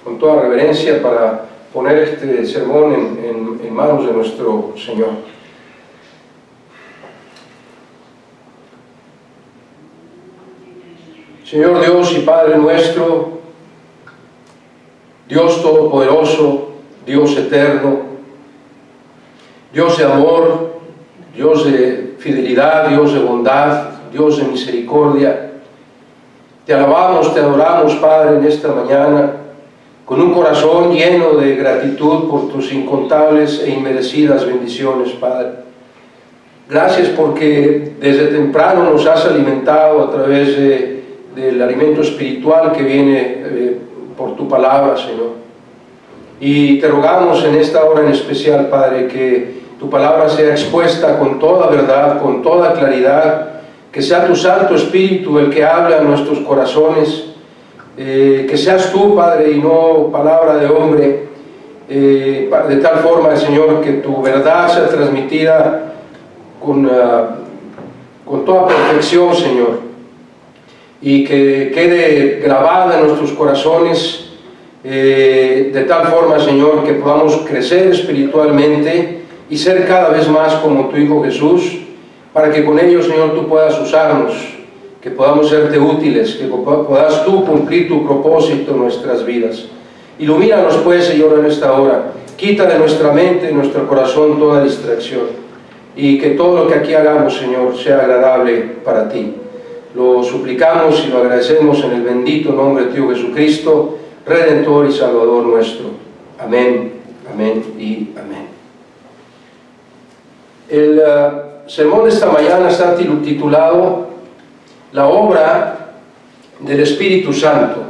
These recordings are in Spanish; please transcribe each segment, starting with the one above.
con toda reverencia para poner este sermón en manos de nuestro Señor. Señor Dios y Padre nuestro, Dios todopoderoso, Dios eterno, Dios de amor, Dios de fidelidad, Dios de bondad, Dios de misericordia, te alabamos, te adoramos, Padre, en esta mañana, con un corazón lleno de gratitud por tus incontables e inmerecidas bendiciones, Padre. Gracias porque desde temprano nos has alimentado a través del alimento espiritual que viene por tu palabra, Señor. Y te rogamos en esta hora en especial, Padre, que tu palabra sea expuesta con toda verdad, con toda claridad, que sea tu Santo Espíritu el que hable a nuestros corazones, que seas tú, Padre, y no palabra de hombre, de tal forma, Señor, que tu verdad sea transmitida con toda perfección, Señor, y que quede grabada en nuestros corazones, de tal forma, Señor, que podamos crecer espiritualmente y ser cada vez más como tu Hijo Jesús, para que con ello, Señor, tú puedas usarnos, que podamos serte útiles, que puedas tú cumplir tu propósito en nuestras vidas. Ilumínanos, pues, Señor, en esta hora. Quita de nuestra mente, de nuestro corazón, toda distracción, y que todo lo que aquí hagamos, Señor, sea agradable para ti. Lo suplicamos y lo agradecemos en el bendito nombre de tu Hijo Jesucristo, Redentor y Salvador nuestro. Amén, amén y amén. El sermón de esta mañana está titulado La obra del Espíritu Santo,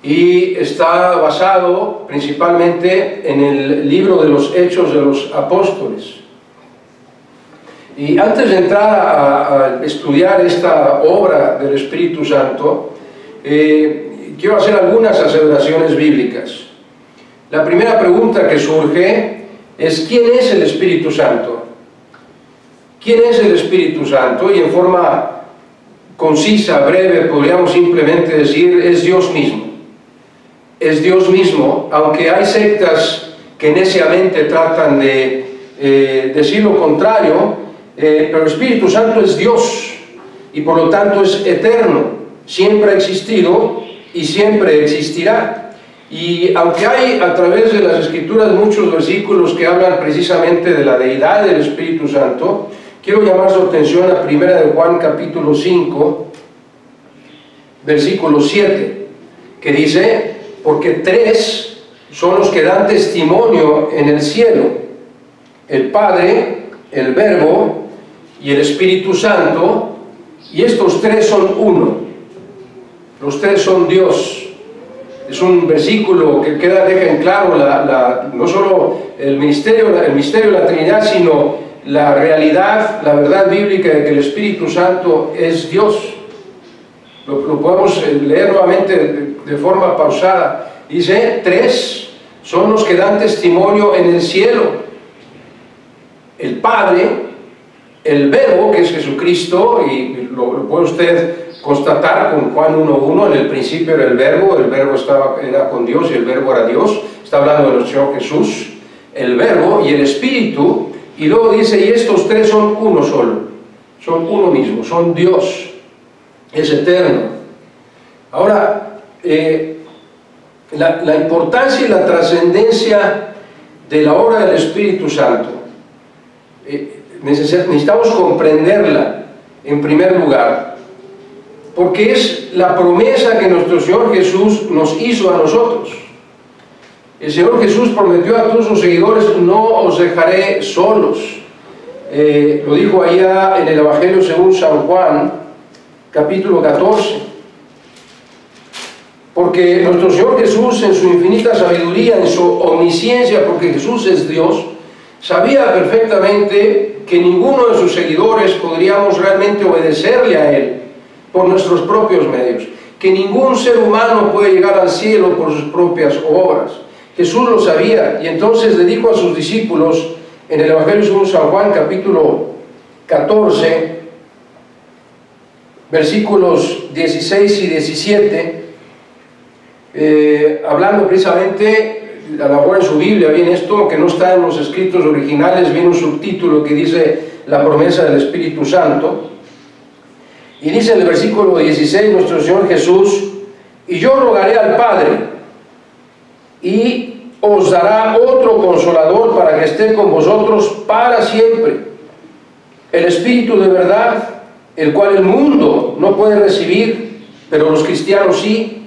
y está basado principalmente en el libro de los Hechos de los Apóstoles. Y antes de entrar a estudiar esta obra del Espíritu Santo, quiero hacer algunas aseveraciones bíblicas. La primera pregunta que surge es: ¿quién es el Espíritu Santo? ¿Quién es el Espíritu Santo? Y en forma concisa, breve, podríamos simplemente decir: es Dios mismo. Es Dios mismo, aunque hay sectas que neciamente tratan de decir lo contrario, pero el Espíritu Santo es Dios, y por lo tanto es eterno, siempre ha existido y siempre existirá. Y aunque hay a través de las Escrituras muchos versículos que hablan precisamente de la deidad del Espíritu Santo, quiero llamar su atención a 1 de Juan capítulo 5, versículo 7, que dice: porque tres son los que dan testimonio en el cielo, el Padre, el Verbo y el Espíritu Santo, y estos tres son uno. Los tres son Dios. Es un versículo que deja en claro no solo el misterio de la Trinidad, sino la realidad, la verdad bíblica de que el Espíritu Santo es Dios. Lo podemos leer nuevamente de forma pausada. Dice: tres son los que dan testimonio en el cielo, el Padre, el Verbo, que es Jesucristo, y lo puede usted constatar con Juan 1:1, en el principio era el Verbo era con Dios y el Verbo era Dios. Está hablando de nuestro Señor Jesús, el Verbo y el Espíritu, y luego dice: y estos tres son uno solo, son uno mismo, son Dios, es eterno. Ahora, la importancia y la trascendencia de la obra del Espíritu Santo, necesitamos comprenderla en primer lugar, porque es la promesa que nuestro Señor Jesús nos hizo a nosotros. El Señor Jesús prometió a todos sus seguidores: no os dejaré solos. Lo dijo allá en el Evangelio según San Juan, capítulo 14. Porque nuestro Señor Jesús, en su infinita sabiduría, en su omnisciencia, porque Jesús es Dios, sabía perfectamente que ninguno de sus seguidores podríamos realmente obedecerle a Él por nuestros propios medios, que ningún ser humano puede llegar al cielo por sus propias obras. Jesús lo sabía, y entonces le dijo a sus discípulos en el Evangelio según San Juan, capítulo 14, versículos 16 y 17, hablando precisamente, a lo mejor en su Biblia viene esto, que no está en los escritos originales, viene un subtítulo que dice la promesa del Espíritu Santo, y dice en el versículo 16 nuestro Señor Jesús: y yo rogaré al Padre, y os dará otro Consolador para que esté con vosotros para siempre, el Espíritu de verdad, el cual el mundo no puede recibir, pero los cristianos sí,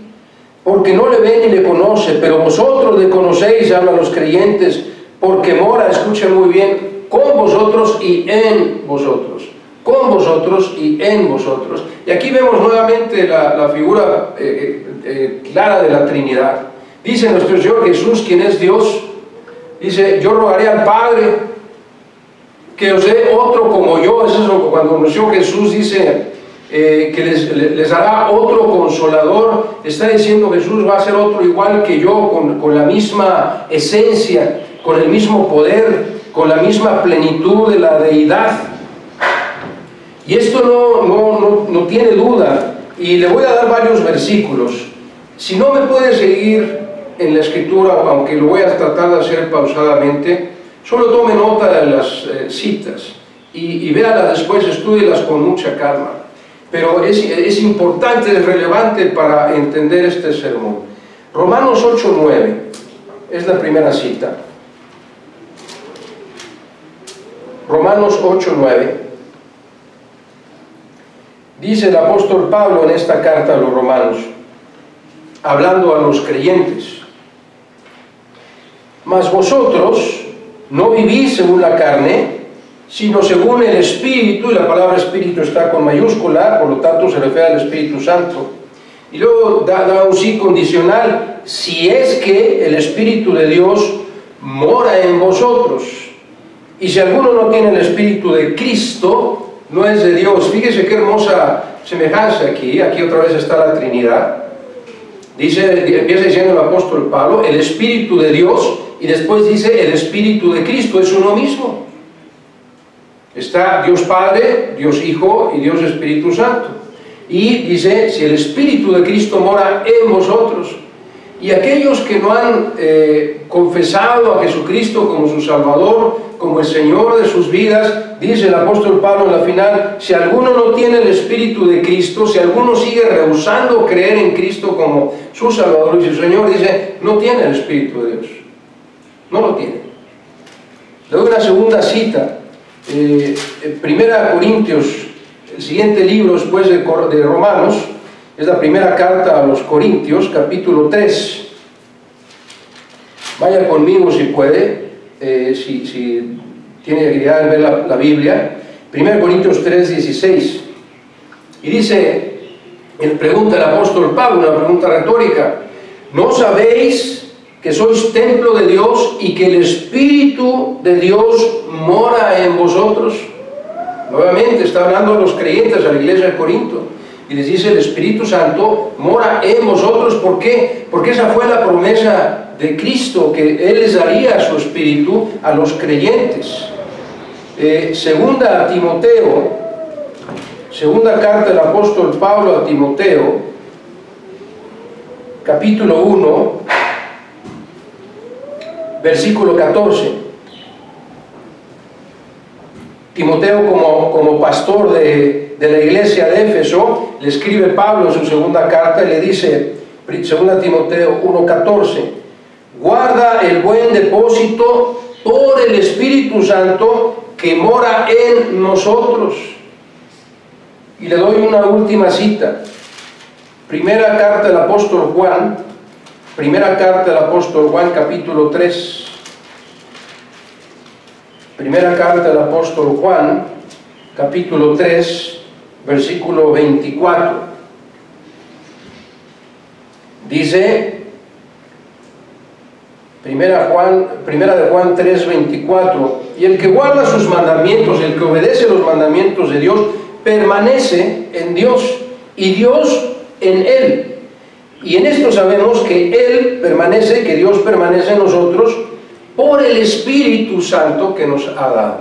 porque no le ven ni le conoce, pero vosotros le conocéis, hablan los creyentes, porque mora, escuchen muy bien, con vosotros y en vosotros. Con vosotros y en vosotros. Y aquí vemos nuevamente la figura clara de la Trinidad. Dice nuestro Señor Jesús, quien es Dios, dice: yo rogaré al Padre que os dé otro como yo. Eso es cuando nuestro Señor Jesús dice que les dará otro Consolador. Está diciendo Jesús: va a ser otro igual que yo, con la misma esencia, con el mismo poder, con la misma plenitud de la deidad. Y esto no tiene duda, y le voy a dar varios versículos. Si no me puede seguir en la escritura, aunque lo voy a tratar de hacer pausadamente, solo tome nota de las citas y véalas después, estúdielas con mucha calma. Pero es importante, es relevante para entender este sermón. Romanos 8:9 es la primera cita. Romanos 8:9. Dice el apóstol Pablo en esta carta a los romanos, hablando a los creyentes: mas vosotros no vivís según la carne, sino según el Espíritu, y la palabra Espíritu está con mayúscula, por lo tanto se refiere al Espíritu Santo. Y luego da un sí condicional: si es que el Espíritu de Dios mora en vosotros. Y si alguno no tiene el Espíritu de Cristo, no es de Dios. Fíjese qué hermosa semejanza aquí. Aquí otra vez está la Trinidad. Empieza diciendo el apóstol Pablo, el Espíritu de Dios, y después dice el Espíritu de Cristo. Es uno mismo. Está Dios Padre, Dios Hijo y Dios Espíritu Santo. Y dice: si el Espíritu de Cristo mora en vosotros. Y aquellos que no han confesado a Jesucristo como su Salvador, como el Señor de sus vidas, dice el apóstol Pablo en la final: si alguno no tiene el Espíritu de Cristo, si alguno sigue rehusando creer en Cristo como su Salvador y su Señor, dice, no tiene el Espíritu de Dios. No lo tiene. Le doy una segunda cita. Primera Corintios, el siguiente libro después de Romanos, es la primera carta a los Corintios, capítulo 3. Vaya conmigo si puede, si tiene habilidad de ver la Biblia. 1 Corintios 3:16. Y dice, pregunta el apóstol Pablo, una pregunta retórica: ¿no sabéis que sois templo de Dios y que el Espíritu de Dios mora en vosotros? Nuevamente está hablando a los creyentes, a la iglesia de Corinto, y les dice: el Espíritu Santo mora en vosotros. ¿Por qué? Porque esa fue la promesa de Cristo, que Él les daría su Espíritu a los creyentes. Segunda a Timoteo, segunda carta del apóstol Pablo a Timoteo, capítulo 1, versículo 14. Timoteo, como pastor de la iglesia de Éfeso, le escribe Pablo en su segunda carta y le dice, segunda Timoteo 1:14: guarda el buen depósito por el Espíritu Santo que mora en nosotros. Y le doy una última cita. Primera carta del apóstol Juan, primera carta del apóstol Juan, capítulo 3. Primera carta del apóstol Juan, capítulo 3, versículo 24. Dice, primera de Juan 3, 24: y el que guarda sus mandamientos, el que obedece los mandamientos de Dios, permanece en Dios y Dios en él. Y en esto sabemos que Él permanece, que Dios permanece en nosotros por el Espíritu Santo que nos ha dado.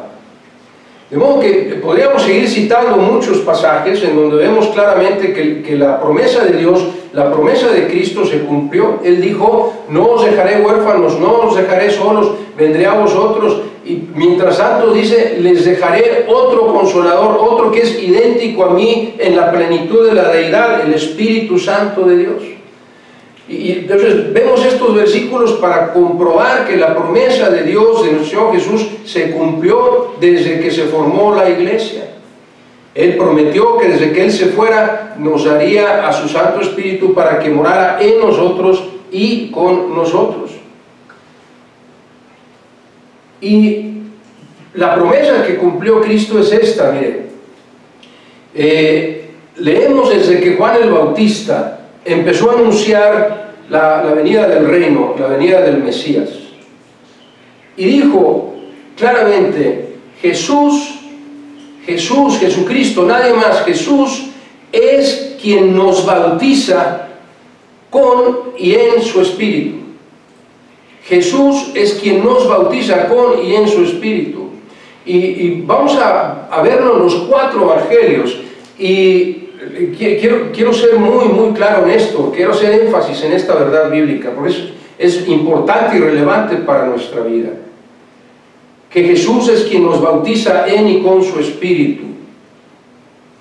De modo que podríamos seguir citando muchos pasajes en donde vemos claramente que la promesa de Dios, la promesa de Cristo se cumplió. Él dijo, no os dejaré huérfanos, no os dejaré solos, vendré a vosotros. Y mientras tanto dice, les dejaré otro consolador, otro que es idéntico a mí en la plenitud de la deidad, el Espíritu Santo de Dios. Y entonces vemos estos versículos para comprobar que la promesa de Dios, de nuestro Señor Jesús, se cumplió desde que se formó la iglesia. Él prometió que desde que Él se fuera nos daría a su Santo Espíritu para que morara en nosotros y con nosotros. Y la promesa que cumplió Cristo es esta, miren. Leemos desde que Juan el Bautista empezó a anunciar la venida del reino, la venida del Mesías. Y dijo claramente, Jesucristo, nadie más, Jesús es quien nos bautiza con y en su Espíritu. Jesús es quien nos bautiza con y en su Espíritu. Y vamos a verlo en los 4 evangelios. Y quiero ser muy claro en esto, quiero hacer énfasis en esta verdad bíblica, porque es importante y relevante para nuestra vida. Que Jesús es quien nos bautiza en y con su Espíritu.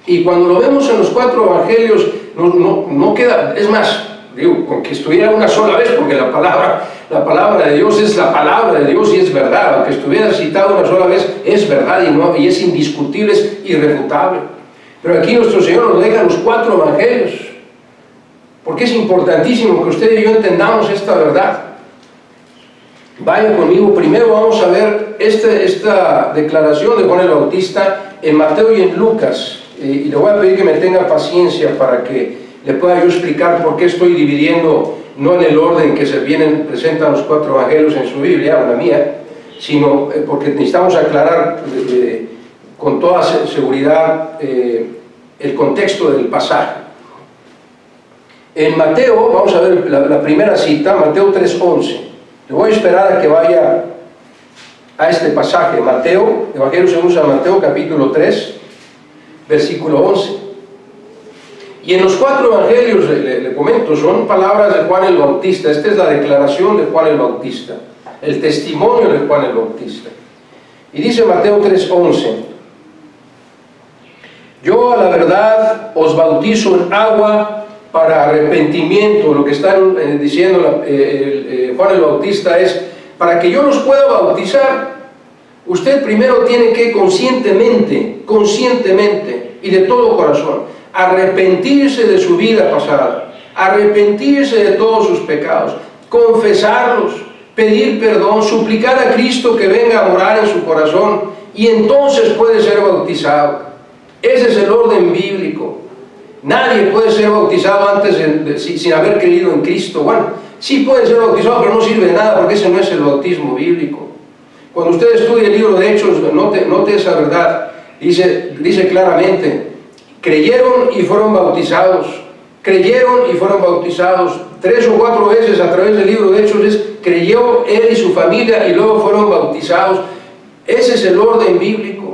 Y cuando lo vemos en los 4 evangelios, no queda, es más, digo, con que estuviera una sola vez, porque la palabra de Dios es la palabra de Dios y es verdad, aunque estuviera citado una sola vez, es verdad y es indiscutible, es irrefutable. Pero aquí nuestro Señor nos deja los 4 evangelios, porque es importantísimo que usted y yo entendamos esta verdad. Vaya conmigo, primero vamos a ver esta declaración de Juan el Bautista en Mateo y en Lucas, y le voy a pedir que me tenga paciencia para que le pueda yo explicar por qué estoy dividiendo, no en el orden que se presentan los 4 evangelios en su Biblia, o la mía, sino porque necesitamos aclarar con toda seguridad el contexto del pasaje. En Mateo, vamos a ver la primera cita, Mateo 3:11. Le voy a esperar a que vaya a este pasaje, Mateo, Evangelio según San Mateo, capítulo 3, versículo 11. Y en los 4 evangelios, le comento, son palabras de Juan el Bautista. Esta es la declaración de Juan el Bautista, el testimonio de Juan el Bautista. Y dice Mateo 3:11, yo a la verdad os bautizo en agua para arrepentimiento. Lo que está diciendo Juan el Bautista es, para que yo los pueda bautizar, usted primero tiene que conscientemente y de todo corazón, arrepentirse de su vida pasada, arrepentirse de todos sus pecados, confesarlos, pedir perdón, suplicar a Cristo que venga a morar en su corazón, y entonces puede ser bautizado. Ese es el orden bíblico. Nadie puede ser bautizado antes sin haber creído en Cristo. Bueno, sí puede ser bautizado, pero no sirve de nada, porque ese no es el bautismo bíblico. Cuando usted estudia el libro de Hechos, note esa verdad. Dice claramente, creyeron y fueron bautizados. Creyeron y fueron bautizados. 3 o 4 veces a través del libro de Hechos creyó él y su familia y luego fueron bautizados. Ese es el orden bíblico.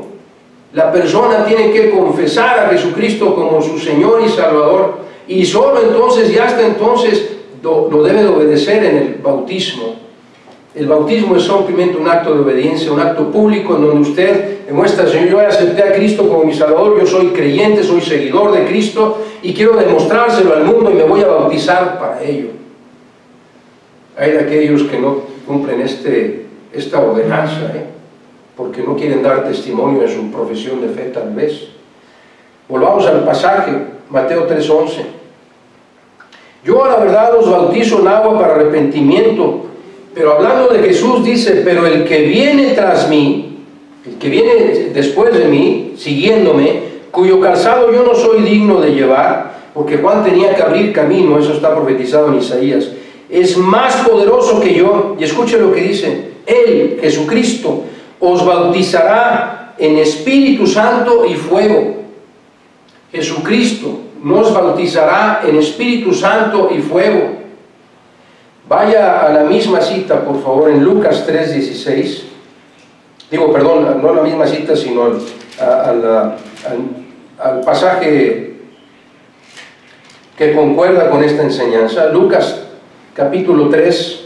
La persona tiene que confesar a Jesucristo como su Señor y Salvador, y solo entonces, y hasta entonces, lo debe de obedecer en el bautismo. El bautismo es simplemente un acto de obediencia, un acto público en donde usted demuestra, Señor, yo acepté a Cristo como mi Salvador, yo soy creyente, soy seguidor de Cristo, y quiero demostrárselo al mundo y me voy a bautizar para ello. Hay de aquellos que no cumplen esta ordenanza, porque no quieren dar testimonio de su profesión de fe tal vez. Volvamos al pasaje, Mateo 3:11. Yo a la verdad os bautizo en agua para arrepentimiento, pero hablando de Jesús dice, pero el que viene tras mí, el que viene después de mí, siguiéndome, cuyo calzado yo no soy digno de llevar, porque Juan tenía que abrir camino, eso está profetizado en Isaías, es más poderoso que yo, y escuche lo que dice, Él, Jesucristo, os bautizará en Espíritu Santo y fuego. Jesucristo nos bautizará en Espíritu Santo y fuego. Vaya a la misma cita, por favor, en Lucas 3:16. Digo, perdón, no la misma cita, sino al pasaje que concuerda con esta enseñanza. Lucas capítulo 3,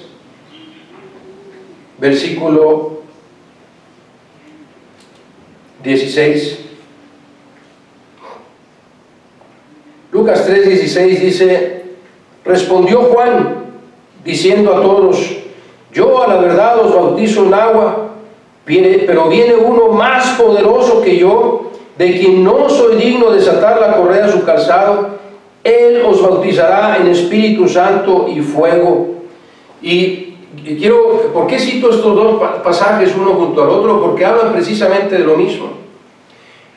versículo 16. Lucas 3:16 dice: respondió Juan diciendo a todos: yo a la verdad os bautizo en agua, pero viene uno más poderoso que yo, de quien no soy digno de desatar la correa de su calzado. Él os bautizará en Espíritu Santo y fuego. Y ¿por qué cito estos dos pasajes uno junto al otro? Porque hablan precisamente de lo mismo.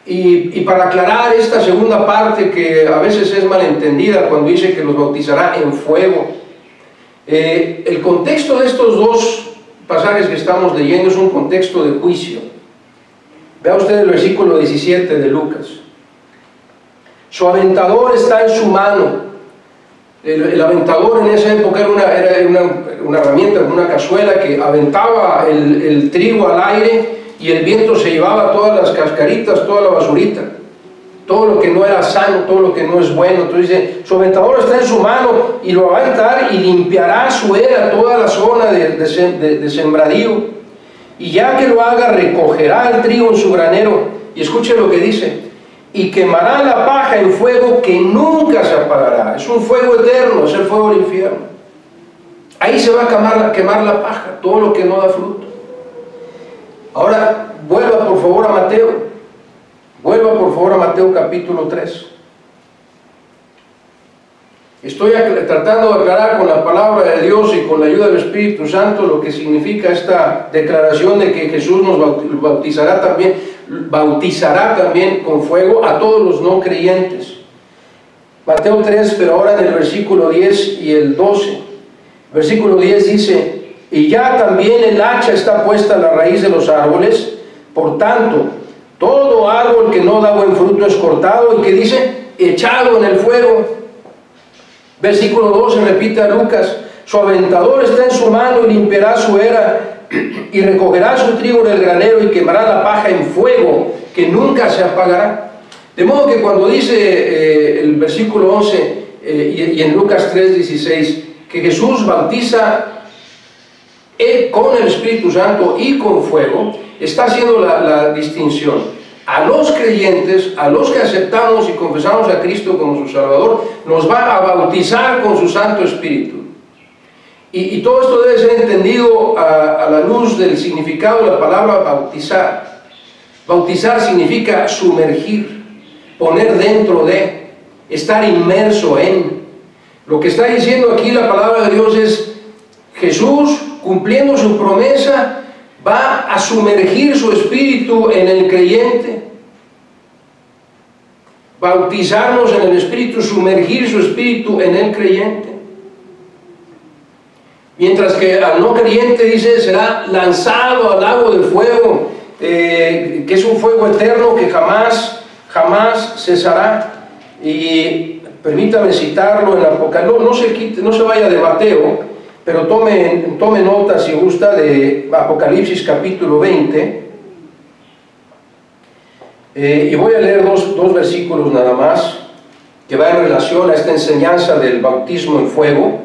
Y para aclarar esta segunda parte, que a veces es malentendida cuando dice que los bautizará en fuego, el contexto de estos dos pasajes que estamos leyendo es un contexto de juicio. Vea usted el versículo 17 de Lucas: su aventador está en su mano. El aventador en esa época era una herramienta, una cazuela que aventaba el trigo al aire, y el viento se llevaba todas las cascaritas, toda la basurita, todo lo que no era sano, todo lo que no es bueno. Entonces dice: su aventador está en su mano y lo va a aventar y limpiará su era, toda la zona de sembradío, y ya que lo haga, recogerá el trigo en su granero. Y escuche lo que dice: y quemará la paja en fuego que nunca se apagará. Es un fuego eterno, es el fuego del infierno. Ahí se va a quemar la paja, todo lo que no da fruto. Ahora, vuelva por favor a Mateo. Vuelva por favor a Mateo capítulo 3. Estoy tratando de aclarar con la palabra de Dios y con la ayuda del Espíritu Santo lo que significa esta declaración de que Jesús nos bautizará también con fuego a todos los no creyentes. Mateo 3, pero ahora en el versículo 10 y el 12. Versículo 10 dice: y ya también el hacha está puesta a la raíz de los árboles, por tanto, todo árbol que no da buen fruto es cortado y, que dice, echado en el fuego. Versículo 12 repite a Lucas: su aventador está en su mano y limpiará su era, y recogerá su trigo del granero y quemará la paja en fuego que nunca se apagará. De modo que cuando dice el versículo 11 y en Lucas 3:16 que Jesús bautiza con el Espíritu Santo y con fuego, está haciendo la distinción. A los creyentes, a los que aceptamos y confesamos a Cristo como su Salvador, nos va a bautizar con su Santo Espíritu. Y todo esto debe ser entendido a la luz del significado de la palabra bautizar. Bautizar significa sumergir, poner dentro de, estar inmerso en. Lo que está diciendo aquí la palabra de Dios es: Jesús, cumpliendo su promesa, va a sumergir su espíritu en el creyente. Bautizarnos en el Espíritu, sumergir su espíritu en el creyente. Mientras que al no creyente, dice, será lanzado al lago de fuego, que es un fuego eterno que jamás cesará. Y permítame citarlo en Apocalipsis, no se vaya de Mateo, pero tome nota, si gusta, de Apocalipsis capítulo 20. Y voy a leer dos versículos nada más, que van en relación a esta enseñanza del bautismo en fuego.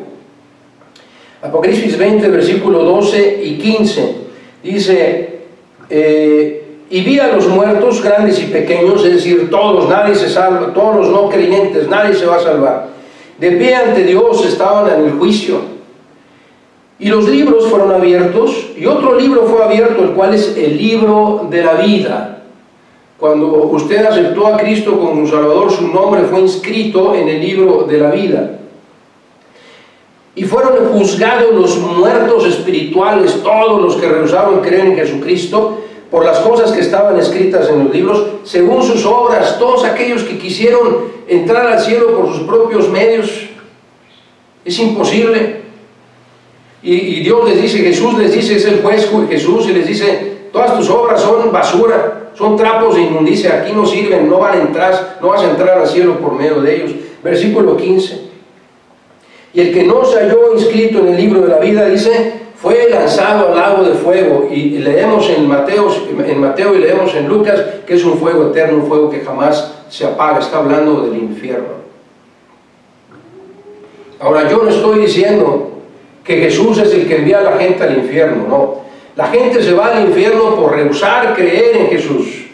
Apocalipsis 20, versículo 12 y 15, dice: y vi a los muertos, grandes y pequeños, es decir, todos, nadie se salva, todos los no creyentes, nadie se va a salvar. De pie ante Dios estaban en el juicio. Y los libros fueron abiertos, y otro libro fue abierto, el cual es el libro de la vida. Cuando usted aceptó a Cristo como su Salvador, su nombre fue inscrito en el libro de la vida. Y fueron juzgados los muertos espirituales, todos los que rehusaron creer en Jesucristo, por las cosas que estaban escritas en los libros, según sus obras. Todos aquellos que quisieron entrar al cielo por sus propios medios, es imposible. Y Dios les dice, Jesús les dice, es el juez Jesús, y les dice: todas tus obras son basura, son trapos de inmundicia, aquí no sirven, no vas a entrar al cielo por medio de ellos. Versículo 15: y el que no se halló inscrito en el libro de la vida, dice, fue lanzado al lago de fuego, y leemos en Mateo y leemos en Lucas que es un fuego eterno, un fuego que jamás se apaga. Está hablando del infierno. Ahora, yo no estoy diciendo que Jesús es el que envía a la gente al infierno, no. La gente se va al infierno por rehusar creer en Jesús.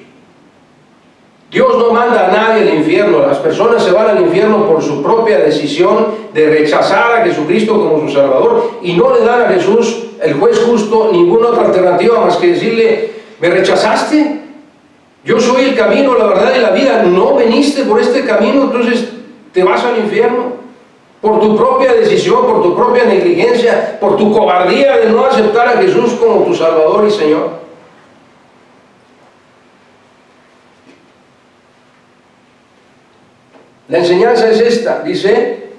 Dios no manda a nadie al infierno. Las personas se van al infierno por su propia decisión de rechazar a Jesucristo como su Salvador, y no le dan a Jesús, el juez justo, ninguna otra alternativa más que decirle: ¿me rechazaste? Yo soy el camino, la verdad y la vida. No veniste por este camino, entonces te vas al infierno. Por tu propia decisión, por tu propia negligencia, por tu cobardía de no aceptar a Jesús como tu Salvador y Señor. La enseñanza es esta, dice: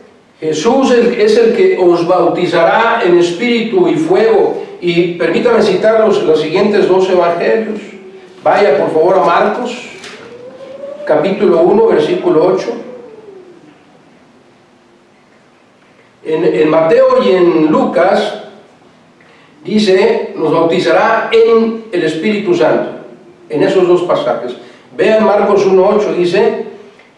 Jesús es el que os bautizará en espíritu y fuego. Y permítame citar los siguientes 2 evangelios. Vaya por favor a Marcos, capítulo 1, versículo 8. En Mateo y en Lucas dice: nos bautizará en el Espíritu Santo. En esos 2 pasajes. Vean Marcos 1:8, dice: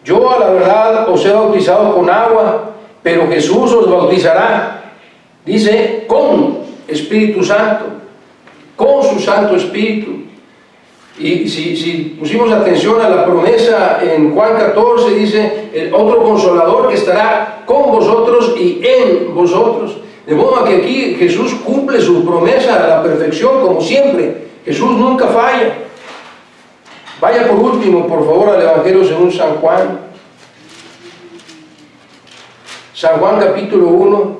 yo a la verdad os he bautizado con agua, pero Jesús os bautizará, dice, con Espíritu Santo, con su Santo Espíritu. Y si pusimos atención a la promesa en Juan 14, dice: el otro Consolador que estará con vosotros y en vosotros. De modo que aquí Jesús cumple su promesa a la perfección, como siempre. Jesús nunca falla. Vaya por último, por favor, al Evangelio según San Juan. San Juan capítulo 1,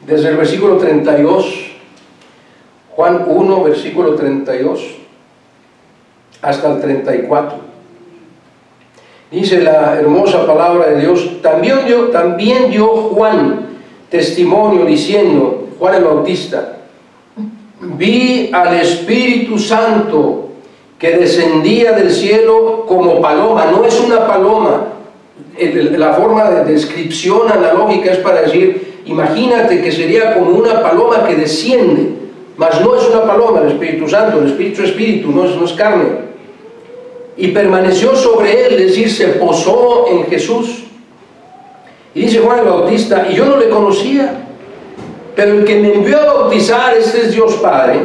desde el versículo 32. Juan 1, versículo 32 hasta el 34. Dice la hermosa palabra de Dios: también dio Juan testimonio diciendo, Juan el Bautista: vi al Espíritu Santo que descendía del cielo como paloma. No es una paloma. La forma de descripción analógica es para decir: imagínate que sería como una paloma que desciende. Mas no es una paloma el Espíritu Santo. El Espíritu es espíritu, no es carne. Y permaneció sobre él, es decir, se posó en Jesús. Y dice Juan el Bautista: y yo no le conocía, pero el que me envió a bautizar, este es Dios Padre,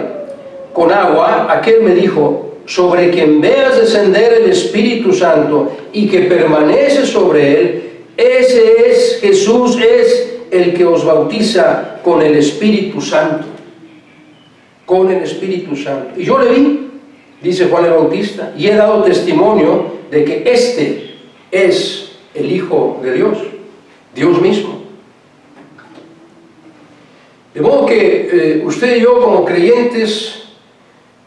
con agua, aquel me dijo: sobre quien veas descender el Espíritu Santo y que permanece sobre él, ese es Jesús, es el que os bautiza con el Espíritu Santo. Con el Espíritu Santo. Y yo le vi, dice Juan el Bautista, y he dado testimonio de que este es el Hijo de Dios, Dios mismo. De modo que usted y yo, como creyentes,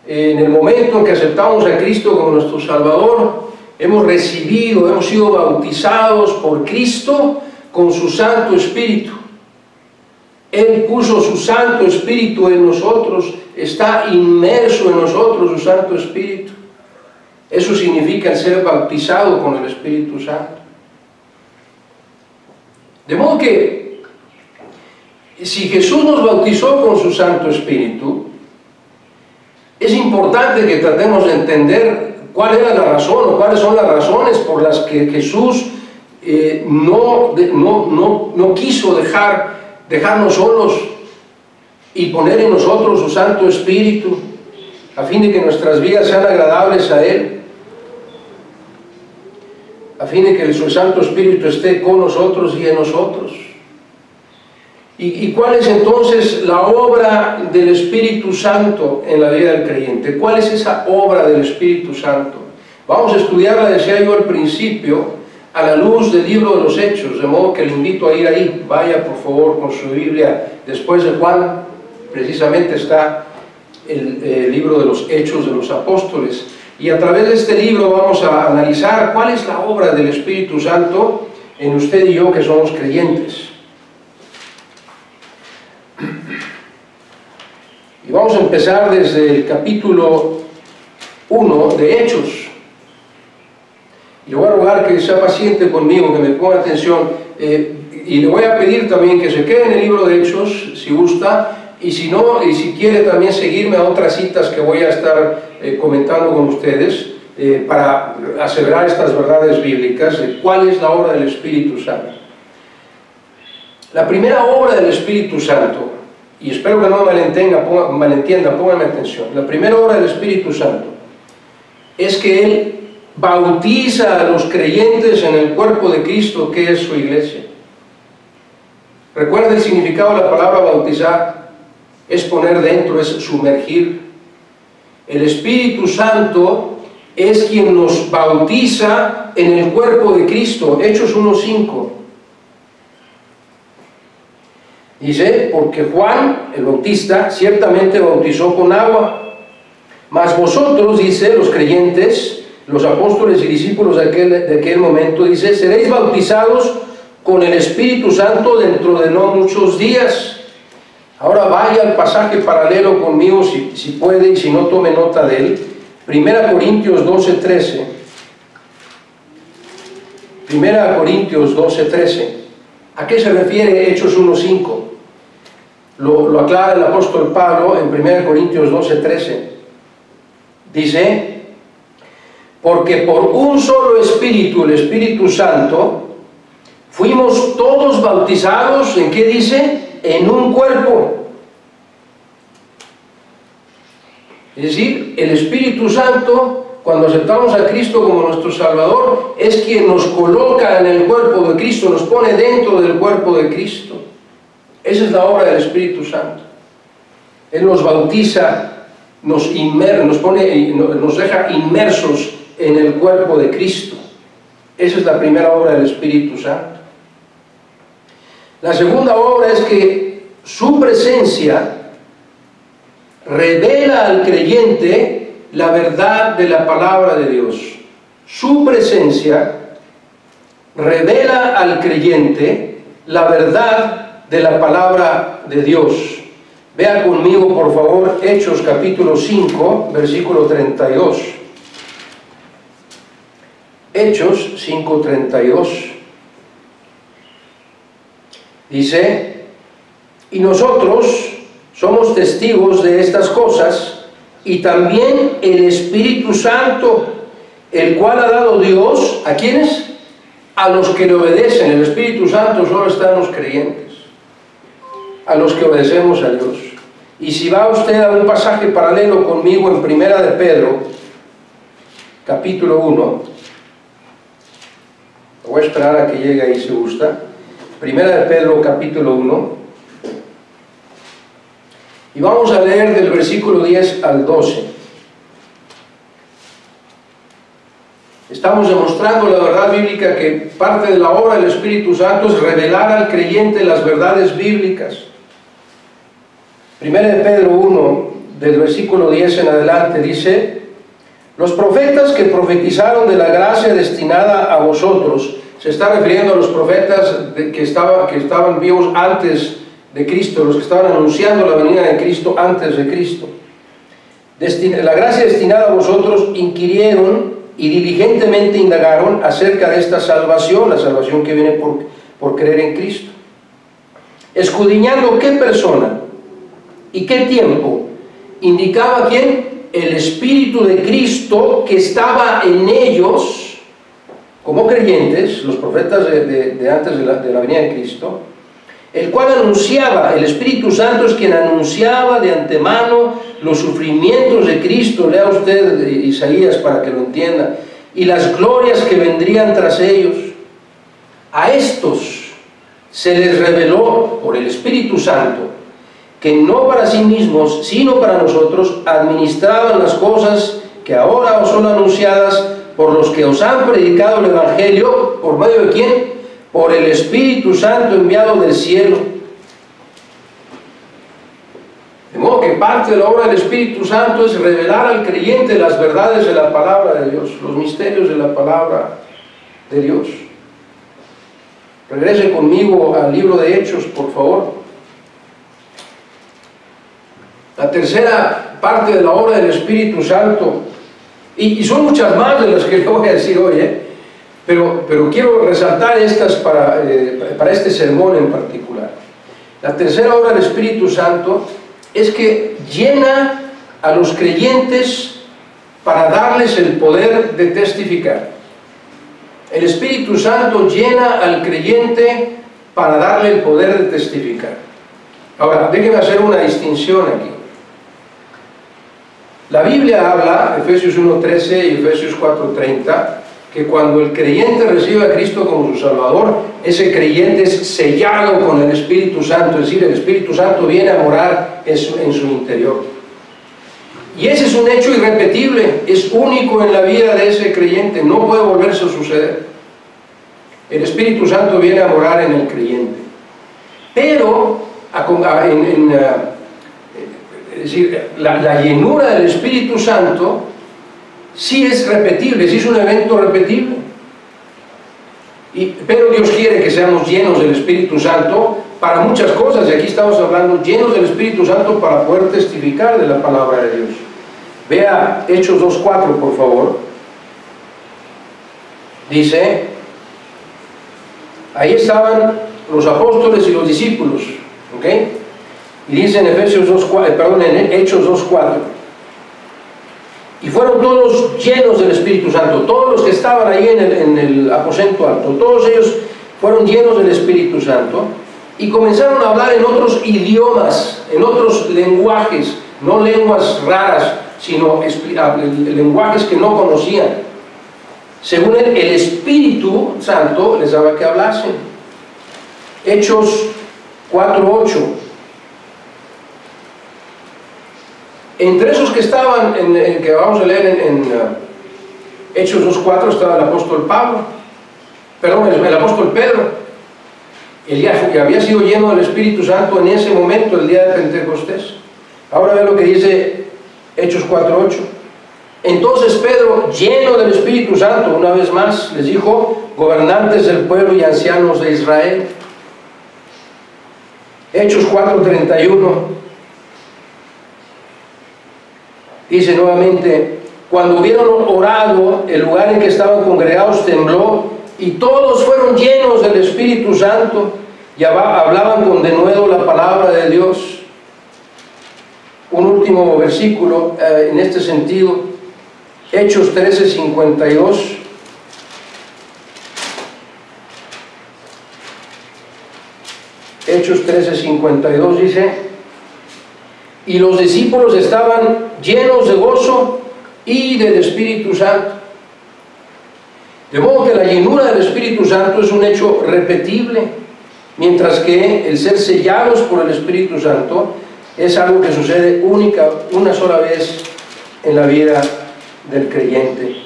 en el momento en que aceptamos a Cristo como nuestro Salvador, hemos sido bautizados por Cristo con su Santo Espíritu. Él puso su Santo Espíritu en nosotros, está inmerso en nosotros su Santo Espíritu. Eso significa el ser bautizado con el Espíritu Santo. De modo que, si Jesús nos bautizó con su Santo Espíritu, es importante que tratemos de entender cuál era la razón o cuáles son las razones por las que Jesús no quiso dejarnos solos y poner en nosotros su Santo Espíritu a fin de que nuestras vidas sean agradables a Él, a fin de que su Santo Espíritu esté con nosotros y en nosotros. ¿Y cuál es entonces la obra del Espíritu Santo en la vida del creyente? ¿Cuál es esa obra del Espíritu Santo? Vamos a estudiarla, decía yo al principio, a la luz del libro de los Hechos, de modo que le invito a ir ahí. Vaya por favor con su Biblia, después de Juan, precisamente está el libro de los Hechos de los Apóstoles, y a través de este libro vamos a analizar cuál es la obra del Espíritu Santo en usted y yo que somos creyentes. Y vamos a empezar desde el capítulo 1 de Hechos. Y le voy a rogar que sea paciente conmigo, que me ponga atención. y le voy a pedir también que se quede en el libro de Hechos, si gusta, y si no, y si quiere también seguirme a otras citas que voy a estar comentando con ustedes, para aseverar estas verdades bíblicas de cuál es la obra del Espíritu Santo. La primera obra del Espíritu Santo, y espero que no me malentienda, pónganme atención, la primera obra del Espíritu Santo es que Él bautiza a los creyentes en el cuerpo de Cristo, que es su iglesia. Recuerda el significado de la palabra bautizar: es poner dentro, es sumergir. El Espíritu Santo es quien nos bautiza en el cuerpo de Cristo. Hechos 1:5 dice: porque Juan el Bautista ciertamente bautizó con agua, mas vosotros, dice, los creyentes, los apóstoles y discípulos de aquel momento, dice, seréis bautizados con el Espíritu Santo dentro de no muchos días. Ahora vaya al pasaje paralelo conmigo, si puede, y si no, tome nota de él. 1 Corintios 12:13. 1 Corintios 12:13. ¿A qué se refiere Hechos 1:5? Lo aclara el apóstol Pablo en 1 Corintios 12:13. Dice: porque por un solo Espíritu, el Espíritu Santo, fuimos todos bautizados, ¿en qué dice? En un cuerpo. Es decir, el Espíritu Santo, cuando aceptamos a Cristo como nuestro Salvador, es quien nos coloca en el cuerpo de Cristo, nos pone dentro del cuerpo de Cristo. Esa es la obra del Espíritu Santo. Él nos bautiza, nos deja inmersos en el cuerpo de Cristo. Esa es la primera obra del Espíritu Santo. La segunda obra es que su presencia revela al creyente la verdad de la palabra de Dios. Su presencia revela al creyente la verdad de la palabra de Dios. Vea conmigo, por favor, Hechos capítulo 5, versículo 32. Hechos 5:32. Dice: y nosotros somos testigos de estas cosas, y también el Espíritu Santo, el cual ha dado Dios, ¿a quiénes? A los que le obedecen. El Espíritu Santo solo está en los creyentes, a los que obedecemos a Dios. Y si va usted a un pasaje paralelo conmigo en Primera de Pedro, capítulo 1, voy a esperar a que llegue ahí si gusta. Primera de Pedro, capítulo 1, y vamos a leer del versículo 10 al 12. Estamos demostrando la verdad bíblica, que parte de la obra del Espíritu Santo es revelar al creyente las verdades bíblicas. Primera de Pedro 1, del versículo 10 en adelante, dice: los profetas que profetizaron de la gracia destinada a vosotros. Se está refiriendo a los profetas que estaban vivos antes de Cristo, los que estaban anunciando la venida de Cristo antes de Cristo. La gracia destinada a vosotros inquirieron y diligentemente indagaron acerca de esta salvación, la salvación que viene por creer en Cristo, escudriñando qué persona y qué tiempo indicaba quién, el Espíritu de Cristo que estaba en ellos como creyentes, los profetas de antes de la venida de Cristo, el cual anunciaba, el Espíritu Santo es quien anunciaba de antemano los sufrimientos de Cristo. Lea usted Isaías para que lo entienda, y las glorias que vendrían tras ellos. A estos se les reveló por el Espíritu Santo que no para sí mismos, sino para nosotros, administraban las cosas que ahora os son anunciadas por los que os han predicado el Evangelio. ¿Por medio de quién? Por el Espíritu Santo enviado del cielo. De modo que parte de la obra del Espíritu Santo es revelar al creyente las verdades de la palabra de Dios, los misterios de la palabra de Dios. Regrese conmigo al libro de Hechos, por favor. La tercera parte de la obra del Espíritu Santo, y son muchas más de las que le voy a decir hoy, pero quiero resaltar estas para este sermón en particular. La tercera obra del Espíritu Santo es que llena a los creyentes para darles el poder de testificar. El Espíritu Santo llena al creyente para darle el poder de testificar. Ahora, déjenme hacer una distinción aquí. La Biblia habla, Efesios 1:13 y Efesios 4:30, que cuando el creyente recibe a Cristo como su Salvador, ese creyente es sellado con el Espíritu Santo, es decir, el Espíritu Santo viene a morar en su interior. Y ese es un hecho irrepetible, es único en la vida de ese creyente, no puede volverse a suceder. El Espíritu Santo viene a morar en el creyente. Pero, es decir, la llenura del Espíritu Santo sí es repetible, sí es un evento repetible. Pero Dios quiere que seamos llenos del Espíritu Santo para muchas cosas, y aquí estamos hablando llenos del Espíritu Santo para poder testificar de la palabra de Dios. Vea Hechos 2:4, por favor. Dice, ahí estaban los apóstoles y los discípulos, ¿ok? Y dice en en Hechos 2:4, y fueron todos llenos del Espíritu Santo, todos los que estaban ahí en el aposento alto, todos ellos fueron llenos del Espíritu Santo y comenzaron a hablar en otros idiomas, en otros lenguajes, no lenguas raras, sino lenguajes que no conocían. Según el Espíritu Santo les daba que hablasen. Hechos 4:8. Entre esos que estaban, que vamos a leer en Hechos 2:4, estaba el apóstol el apóstol Pedro. Él ya había sido lleno del Espíritu Santo en ese momento, el día de Pentecostés. Ahora ve lo que dice Hechos 4:8. Entonces Pedro, lleno del Espíritu Santo, una vez más les dijo, gobernantes del pueblo y ancianos de Israel. Hechos 4:31. Dice nuevamente, cuando hubieron orado, el lugar en que estaban congregados tembló, y todos fueron llenos del Espíritu Santo, y hablaban con denuedo la palabra de Dios. Un último versículo en este sentido, Hechos 13:52. Hechos 13:52 dice, y los discípulos estaban llenos de gozo y del Espíritu Santo. De modo que la llenura del Espíritu Santo es un hecho repetible, mientras que el ser sellados por el Espíritu Santo es algo que sucede una sola vez en la vida del creyente.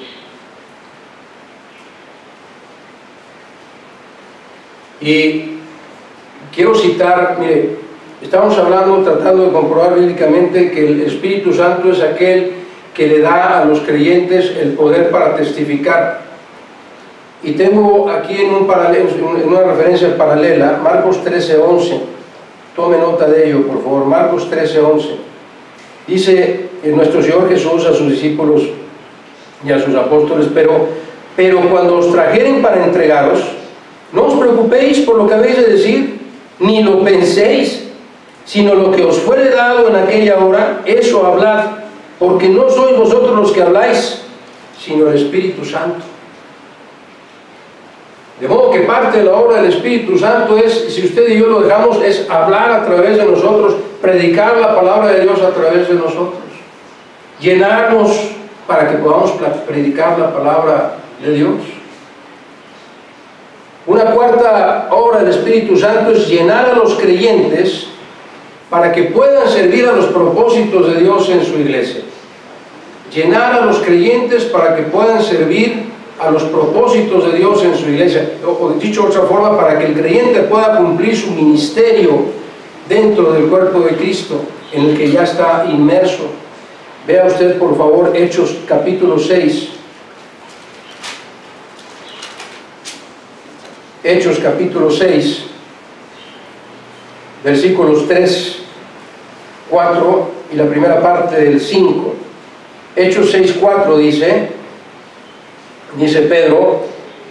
Y quiero citar, mire, estamos tratando de comprobar bíblicamente que el Espíritu Santo es aquel que le da a los creyentes el poder para testificar. Y tengo aquí en una referencia paralela, Marcos 13:11. Tome nota de ello, por favor. Marcos 13:11. Dice nuestro Señor Jesús a sus discípulos y a sus apóstoles, pero cuando os trajeren para entregaros, no os preocupéis por lo que habéis de decir, ni lo penséis, sino lo que os fuere dado en aquella hora, eso hablad, porque no sois vosotros los que habláis, sino el Espíritu Santo. De modo que parte de la obra del Espíritu Santo es, si usted y yo lo dejamos, es hablar a través de nosotros, predicar la palabra de Dios a través de nosotros, llenarnos para que podamos predicar la palabra de Dios. Una cuarta obra del Espíritu Santo es llenar a los creyentes para que puedan servir a los propósitos de Dios en su iglesia. Llenar a los creyentes para que puedan servir a los propósitos de Dios en su iglesia, o dicho de otra forma, para que el creyente pueda cumplir su ministerio dentro del cuerpo de Cristo, en el que ya está inmerso. Vea usted, por favor, Hechos capítulo 6. Hechos capítulo 6, versículos 3, 4 y la primera parte del 5. Hechos 6:4 dice Pedro,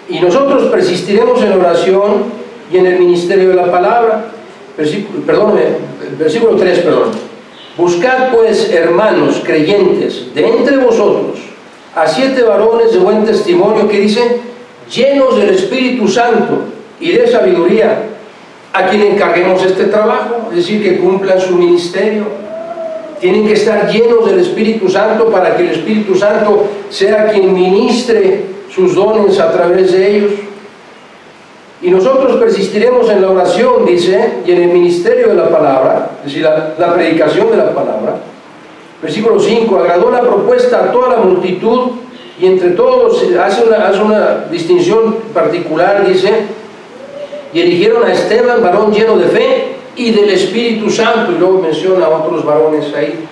Y nosotros persistiremos en la oración y en el ministerio de la palabra. Versículo 3, perdón. Buscad pues, hermanos creyentes, de entre vosotros, a 7 varones de buen testimonio, que dice, llenos del Espíritu Santo y de sabiduría, a quien encarguemos este trabajo, es decir, que cumplan su ministerio. Tienen que estar llenos del Espíritu Santo para que el Espíritu Santo sea quien ministre sus dones a través de ellos. Y nosotros persistiremos en la oración, dice, y en el ministerio de la palabra, es decir, la predicación de la palabra. Versículo 5, agradó la propuesta a toda la multitud, y entre todos hace una distinción particular, dice, y eligieron a Esteban, varón lleno de fe y del Espíritu Santo, y luego menciona a otros varones ahí.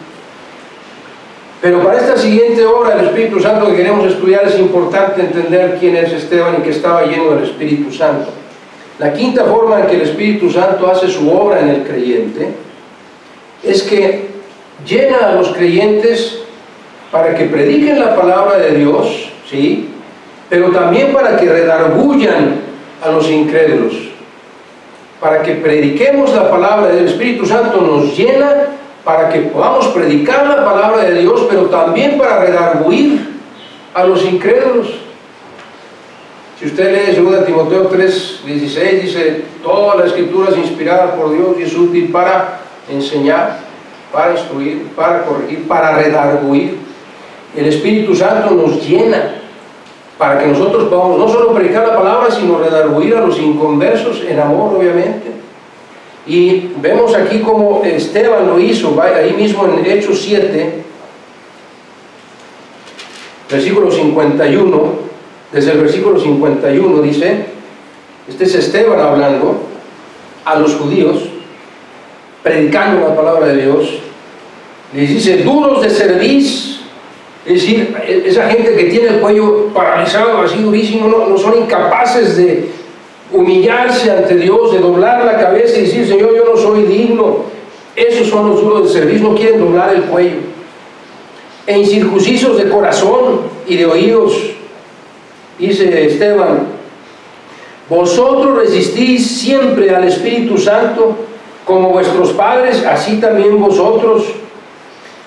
Pero para esta siguiente obra del Espíritu Santo que queremos estudiar, es importante entender quién es Esteban y que estaba lleno del Espíritu Santo. La quinta forma en que el Espíritu Santo hace su obra en el creyente es que llena a los creyentes para que prediquen la palabra de Dios, ¿sí? Pero también para que redargullan a los incrédulos. Para que prediquemos la palabra del Espíritu Santo nos llena para que podamos predicar la palabra de Dios, pero también para redarguir a los incrédulos. Si usted lee 2 Timoteo 3:16, dice, toda la escritura es inspirada por Dios y es útil para enseñar, para instruir, para corregir, para redarguir. El Espíritu Santo nos llena para que nosotros podamos no solo predicar la palabra, sino redarguir a los inconversos en amor, obviamente. Y vemos aquí como Esteban lo hizo, ahí mismo en Hechos 7, versículo 51, desde el versículo 51 dice, este es Esteban hablando a los judíos, predicando la palabra de Dios, les dice, duros de cerviz, es decir, esa gente que tiene el cuello paralizado, así durísimo, no son incapaces de humillarse ante Dios, de doblar la cabeza y decir, Señor, yo no soy digno. Esos son los duros de cerviz, no quieren doblar el cuello. E incircuncisos de corazón y de oídos, dice Esteban, vosotros resistís siempre al Espíritu Santo, como vuestros padres, así también vosotros.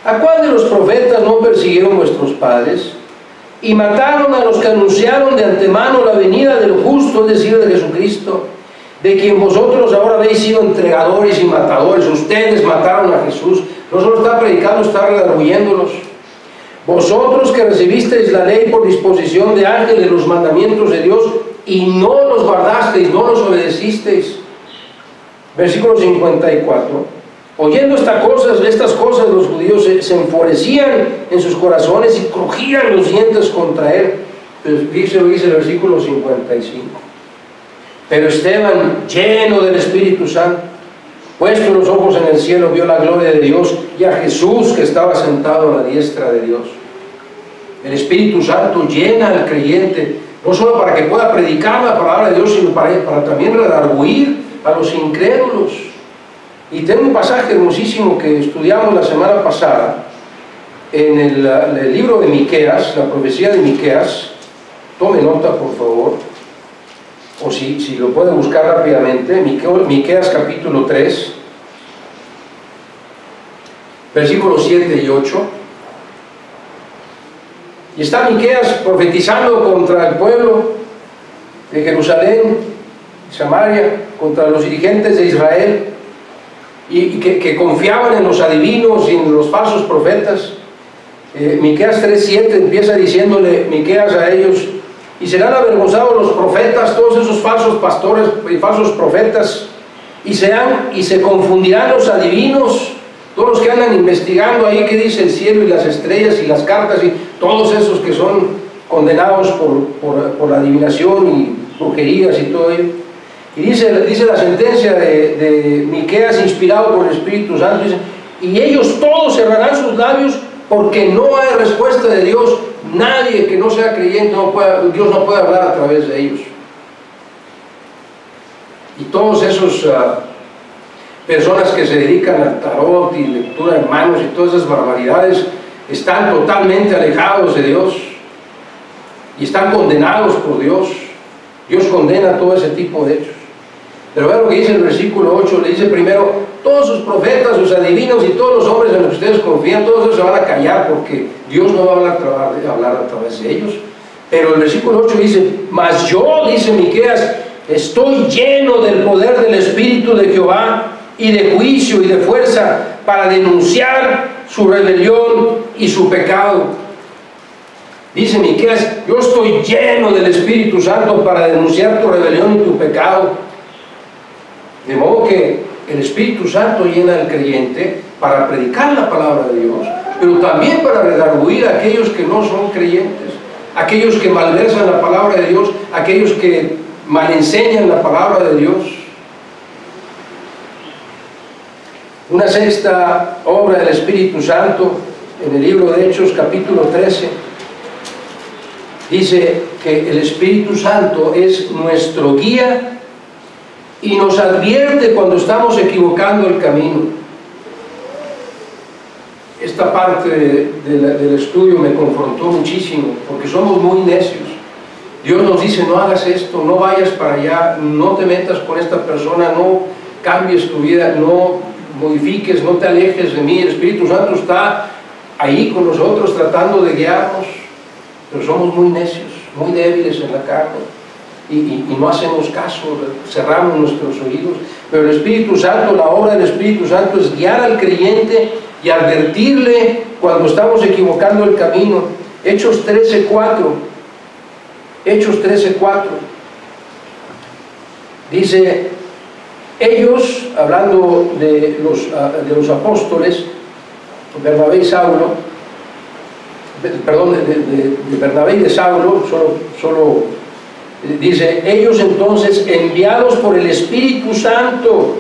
¿A cuál de los profetas no persiguieron vuestros padres? Y mataron a los que anunciaron de antemano la venida del justo, es decir, de Jesucristo, de quien vosotros ahora habéis sido entregadores y matadores. Ustedes mataron a Jesús, no solo está predicando, está redarguyéndolos. Vosotros que recibisteis la ley por disposición de ángeles, los mandamientos de Dios, y no los guardasteis, no los obedecisteis. Versículo 54. Oyendo estas cosas, los judíos se enfurecían en sus corazones y crujían los dientes contra él. Dice el versículo 55. Pero Esteban, lleno del Espíritu Santo, puesto los ojos en el cielo, vio la gloria de Dios y a Jesús que estaba sentado a la diestra de Dios. El Espíritu Santo llena al creyente, no solo para que pueda predicar la palabra de Dios, sino para también redarguir a los incrédulos. Y tengo un pasaje hermosísimo que estudiamos la semana pasada en el libro de Miqueas, la profecía de Miqueas. Tome nota, por favor, o si lo puede buscar rápidamente. Miqueas capítulo 3, versículos 7 y 8. Y está Miqueas profetizando contra el pueblo de Jerusalén, Samaria, contra los dirigentes de Israel, y que confiaban en los adivinos y en los falsos profetas. Miqueas 3:7 empieza diciéndole Miqueas a ellos, y serán avergonzados los profetas, todos esos falsos pastores y falsos profetas, y se confundirán los adivinos, todos los que andan investigando ahí qué dice el cielo y las estrellas y las cartas, y todos esos que son condenados por la adivinación y brujerías y todo ello. Y dice la sentencia de Miqueas, inspirado por el Espíritu Santo, dice, y ellos todos cerrarán sus labios, porque no hay respuesta de Dios. Nadie que no sea creyente, Dios no puede hablar a través de ellos. Y todos esos personas que se dedican al tarot y lectura de manos y todas esas barbaridades están totalmente alejados de Dios y están condenados por Dios. Dios condena todo ese tipo de hechos. Pero vean lo que dice el versículo 8, le dice primero, todos sus profetas, sus adivinos y todos los hombres en los que ustedes confían, todos ellos se van a callar porque Dios no va a hablar a través de ellos. Pero el versículo 8 dice, mas yo, dice Miqueas, estoy lleno del poder del Espíritu de Jehová y de juicio y de fuerza para denunciar su rebelión y su pecado. Dice Miqueas, yo estoy lleno del Espíritu Santo para denunciar tu rebelión y tu pecado. De modo que el Espíritu Santo llena al creyente para predicar la palabra de Dios, pero también para redarguir a aquellos que no son creyentes, aquellos que malversan la palabra de Dios, aquellos que malenseñan la palabra de Dios. Una sexta obra del Espíritu Santo en el libro de Hechos capítulo 13 dice que el Espíritu Santo es nuestro guía y nos advierte cuando estamos equivocando el camino. Esta parte del estudio me confrontó muchísimo, porque somos muy necios. Dios nos dice, no hagas esto, no vayas para allá, no te metas con esta persona, no cambies tu vida, no modifiques, no te alejes de mí. El Espíritu Santo está ahí con nosotros tratando de guiarnos, pero somos muy necios, muy débiles en la carne. Y no hacemos caso, cerramos nuestros oídos. Pero el Espíritu Santo, la obra del Espíritu Santo es guiar al creyente y advertirle cuando estamos equivocando el camino. Hechos 13:4. Hechos 13:4 dice, ellos, hablando de los apóstoles, Bernabé y Saulo, perdón, de Bernabé y de Saulo, solo dice, ellos entonces, enviados por el Espíritu Santo,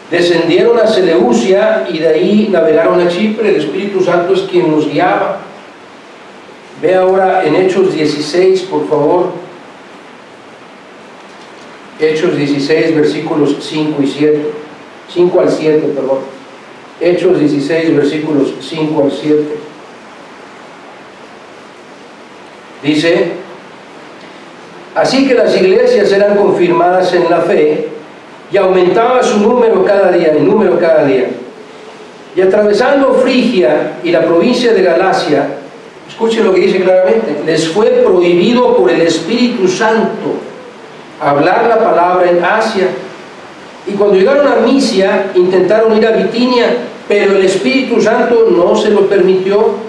descendieron a Seleucia y de ahí navegaron a Chipre. El Espíritu Santo es quien nos guiaba. Ve ahora en Hechos 16, por favor. Hechos 16, versículos 5 y 7. 5 al 7, perdón. Hechos 16, versículos 5 al 7. Dice, así que las iglesias eran confirmadas en la fe y aumentaba su número cada día, el número cada día. Y atravesando Frigia y la provincia de Galacia, escuchen lo que dice claramente, les fue prohibido por el Espíritu Santo hablar la palabra en Asia. Y cuando llegaron a Misia, intentaron ir a Bitinia, pero el Espíritu Santo no se lo permitió.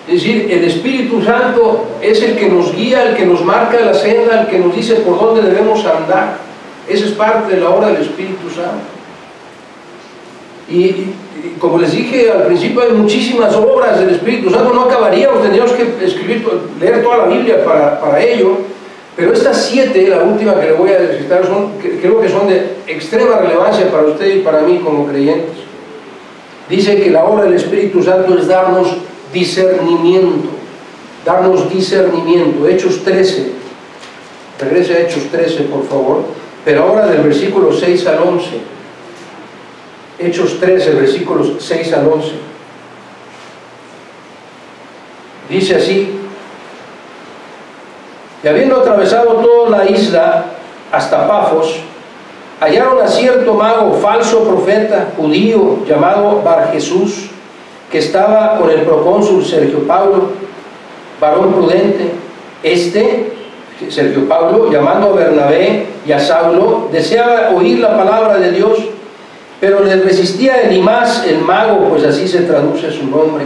Es decir, el Espíritu Santo es el que nos guía, el que nos marca la senda, el que nos dice por dónde debemos andar. Esa es parte de la obra del Espíritu Santo. Y como les dije al principio, hay muchísimas obras del Espíritu Santo, no acabaríamos, tendríamos que leer toda la Biblia para ello, pero estas 7, la última que le voy a recitar, creo que son de extrema relevancia para usted y para mí como creyentes. Dice que la obra del Espíritu Santo es darnos discernimiento, Hechos 13, regrese a Hechos 13 por favor, pero ahora del versículo 6 al 11, Hechos 13, versículos 6 al 11, dice así, y habiendo atravesado toda la isla hasta Pafos, hallaron a cierto mago, falso profeta, judío, llamado Bar Jesús, que estaba con el procónsul Sergio Paulo, varón prudente. Sergio Paulo, llamando a Bernabé y a Saulo, deseaba oír la palabra de Dios, pero les resistía Elimas, el mago, pues así se traduce su nombre,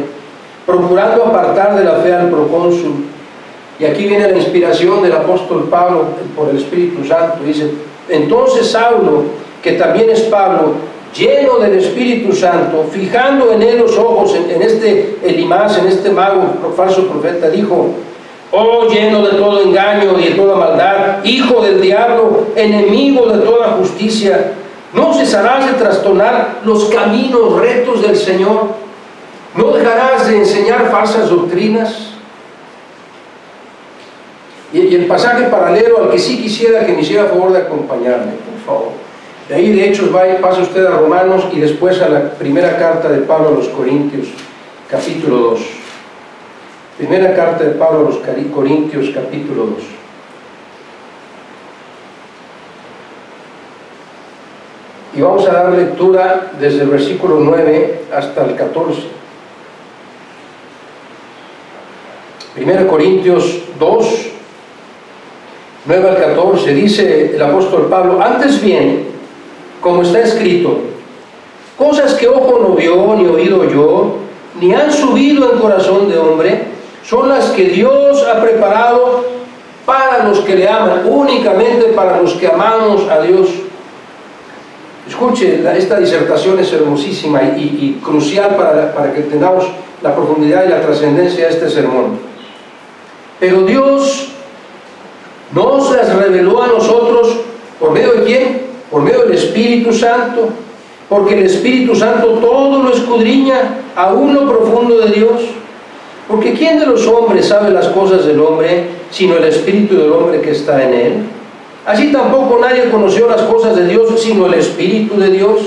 procurando apartar de la fe al procónsul. Y aquí viene la inspiración del apóstol Pablo por el Espíritu Santo. Dice, entonces Saulo, que también es Pablo, lleno del Espíritu Santo, fijando en él los ojos, en este Elimas, en este mago, falso profeta, dijo, oh lleno de todo engaño y de toda maldad, hijo del diablo, enemigo de toda justicia, ¿no cesarás de trastornar los caminos rectos del Señor? ¿No dejarás de enseñar falsas doctrinas? Y el pasaje paralelo al que sí quisiera que me hiciera favor de acompañarme, por favor. De ahí de Hechos pasa usted a Romanos y después a la primera carta de Pablo a los Corintios, capítulo 2. Primera carta de Pablo a los Corintios, capítulo 2. Y vamos a dar lectura desde el versículo 9 hasta el 14. 1 Corintios 2, 9 al 14, dice el apóstol Pablo: antes bien, como está escrito, cosas que ojo no vio, ni oído oyó, ni han subido en corazón de hombre, son las que Dios ha preparado para los que le aman, únicamente para los que amamos a Dios. Escuche, esta disertación es hermosísima y crucial para que tengamos la profundidad y la trascendencia de este sermón. Pero Dios nos las reveló a nosotros, ¿por medio de quién? Por medio del Espíritu Santo, porque el Espíritu Santo todo lo escudriña, aún lo profundo de Dios. Porque ¿quién de los hombres sabe las cosas del hombre, sino el Espíritu del hombre que está en él? Así tampoco nadie conoció las cosas de Dios, sino el Espíritu de Dios.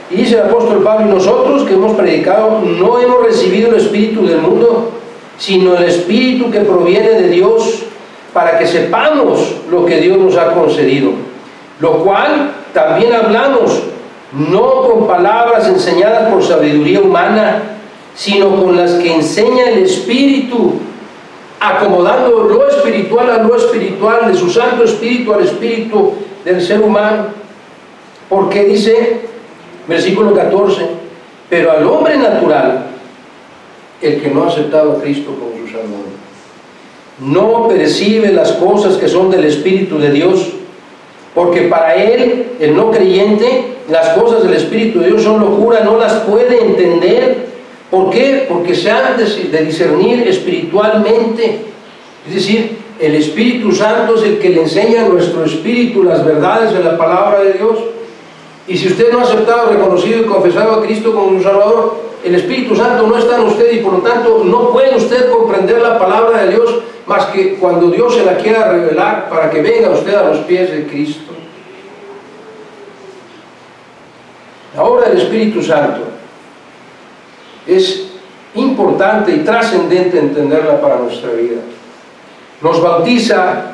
Y dice el apóstol Pablo: y nosotros que hemos predicado no hemos recibido el Espíritu del mundo, sino el Espíritu que proviene de Dios, para que sepamos lo que Dios nos ha concedido. Lo cual también hablamos, no con palabras enseñadas por sabiduría humana, sino con las que enseña el Espíritu, acomodando lo espiritual a lo espiritual, de su Santo Espíritu al Espíritu del ser humano. Porque dice, versículo 14, pero al hombre natural, el que no ha aceptado a Cristo como su Salvador, no percibe las cosas que son del Espíritu de Dios, porque para él, el no creyente, las cosas del Espíritu de Dios son locura, no las puede entender. ¿Por qué? Porque se han de discernir espiritualmente. Es decir, el Espíritu Santo es el que le enseña a nuestro espíritu las verdades de la palabra de Dios. Y si usted no ha aceptado, reconocido y confesado a Cristo como su Salvador, el Espíritu Santo no está en usted y por lo tanto no puede usted comprender la palabra de Dios más que cuando Dios se la quiera revelar para que venga usted a los pies de Cristo. La obra del Espíritu Santo es importante y trascendente entenderla para nuestra vida. Nos bautiza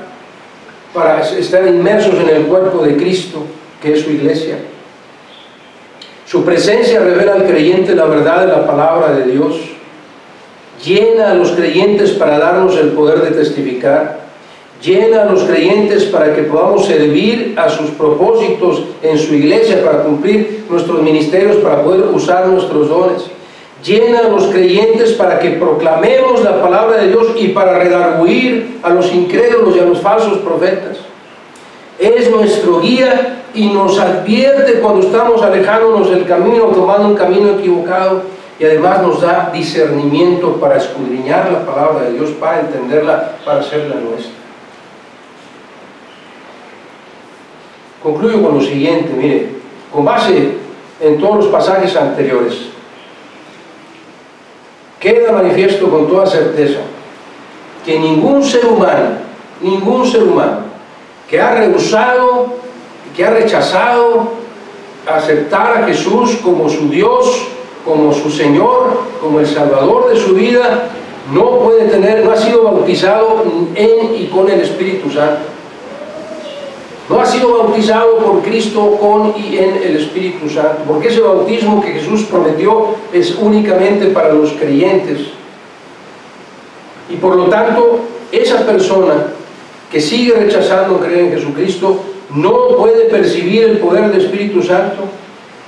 para estar inmersos en el cuerpo de Cristo, que es su iglesia. Su presencia revela al creyente la verdad de la palabra de Dios. Llena a los creyentes para darnos el poder de testificar. Llena a los creyentes para que podamos servir a sus propósitos en su iglesia, para cumplir nuestros ministerios, para poder usar nuestros dones. Llena a los creyentes para que proclamemos la palabra de Dios y para redarguir a los incrédulos y a los falsos profetas. Es nuestro guía y nos advierte cuando estamos alejándonos del camino, tomando un camino equivocado, y además nos da discernimiento para escudriñar la palabra de Dios, para entenderla, para hacerla nuestra. Concluyo con lo siguiente, mire, con base en todos los pasajes anteriores, queda manifiesto con toda certeza que ningún ser humano que ha rehusado, que ha rechazado aceptar a Jesús como su Dios, como su Señor, como el Salvador de su vida, no ha sido bautizado en y con el Espíritu Santo. No ha sido bautizado por Cristo con y en el Espíritu Santo, porque ese bautismo que Jesús prometió es únicamente para los creyentes. Y por lo tanto, esa persona que sigue rechazando creer en Jesucristo no puede percibir el poder del Espíritu Santo,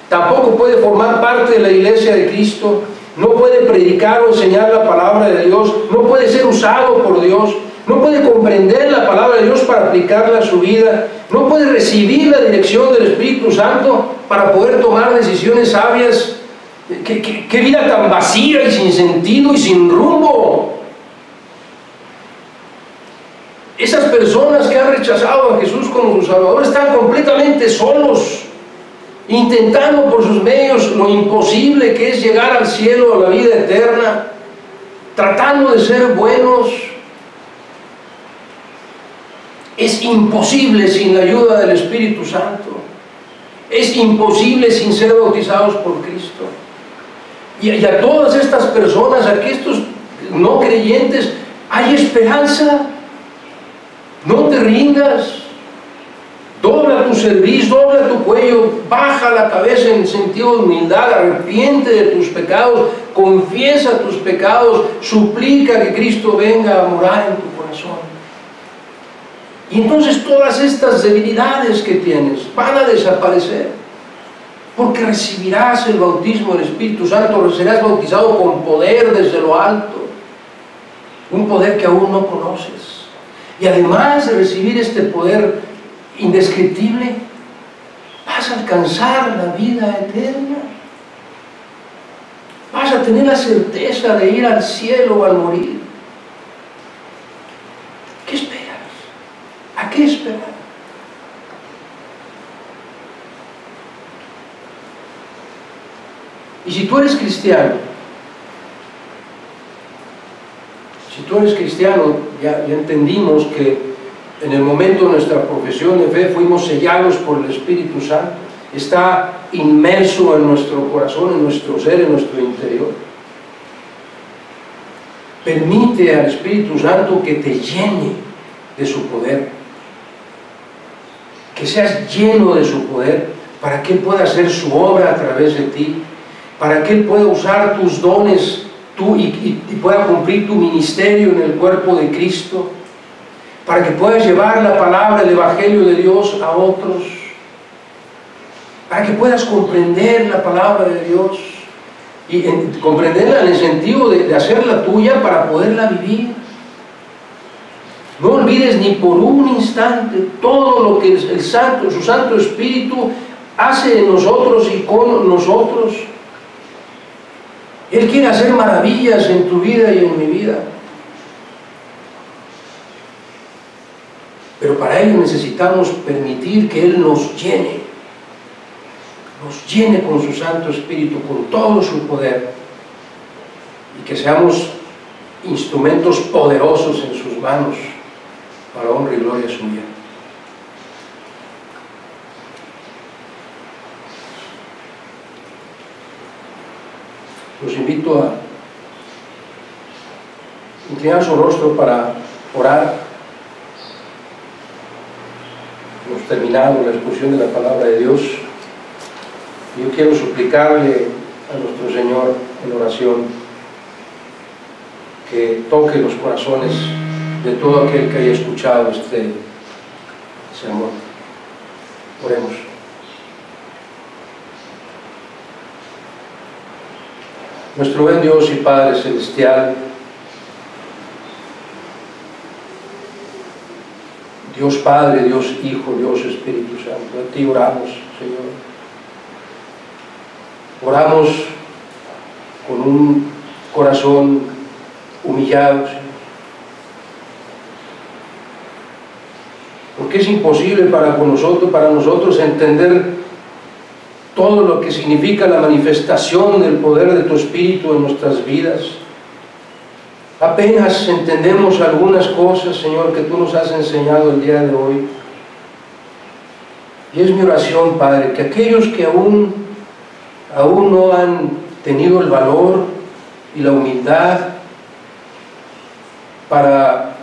tampoco puede formar parte de la iglesia de Cristo, no puede predicar o enseñar la palabra de Dios, no puede ser usado por Dios, no puede comprender la palabra de Dios para aplicarla a su vida, no puede recibir la dirección del Espíritu Santo para poder tomar decisiones sabias. ¿Qué vida tan vacía y sin sentido y sin rumbo? Esas personas que han rechazado a Jesús como su Salvador están completamente solos, intentando por sus medios lo imposible que es llegar al cielo, a la vida eterna, tratando de ser buenos. Es imposible sin la ayuda del Espíritu Santo. Es imposible sin ser bautizados por Cristo. Y a todas estas personas, a estos no creyentes, hay esperanza. No te rindas. Dobla tu cerviz, dobla tu cuello, baja la cabeza en sentido de humildad, arrepiente de tus pecados, confiesa tus pecados, suplica que Cristo venga a morar en tu corazón. Y entonces todas estas debilidades que tienes van a desaparecer, porque recibirás el bautismo del Espíritu Santo, serás bautizado con poder desde lo alto, un poder que aún no conoces. Y además de recibir este poder indescriptible, vas a alcanzar la vida eterna. Vas a tener la certeza de ir al cielo al morir. ¿Qué esperas? ¿A qué esperar? Y si tú eres cristiano, ya entendimos que en el momento de nuestra profesión de fe fuimos sellados por el Espíritu Santo, está inmerso en nuestro corazón, en nuestro ser, en nuestro interior. Permite al Espíritu Santo que te llene de su poder, que seas lleno de su poder, para que Él pueda hacer su obra a través de ti, para que Él pueda usar tus dones y pueda cumplir tu ministerio en el cuerpo de Cristo, para que puedas llevar la palabra, el Evangelio de Dios a otros, para que puedas comprender la palabra de Dios y comprenderla en el sentido de hacerla tuya para poderla vivir. No olvides ni por un instante todo lo que su Santo Espíritu hace en nosotros y con nosotros. Él quiere hacer maravillas en tu vida y en mi vida. Pero para ello necesitamos permitir que Él nos llene con su Santo Espíritu, con todo su poder, y que seamos instrumentos poderosos en sus manos para honra y gloria suya. Los invito a inclinar su rostro para orar. Hemos terminado la exposición de la palabra de Dios. Yo quiero suplicarle a nuestro Señor en oración que toque los corazones de todo aquel que haya escuchado este sermón. Oremos. Nuestro buen Dios y Padre Celestial, Dios Padre, Dios Hijo, Dios Espíritu Santo, a ti oramos, Señor. Oramos con un corazón humillado, Señor. Porque es imposible para nosotros entender todo lo que significa la manifestación del poder de tu Espíritu en nuestras vidas. Apenas entendemos algunas cosas, Señor, que tú nos has enseñado el día de hoy. Y es mi oración, Padre, que aquellos que aún no han tenido el valor y la humildad para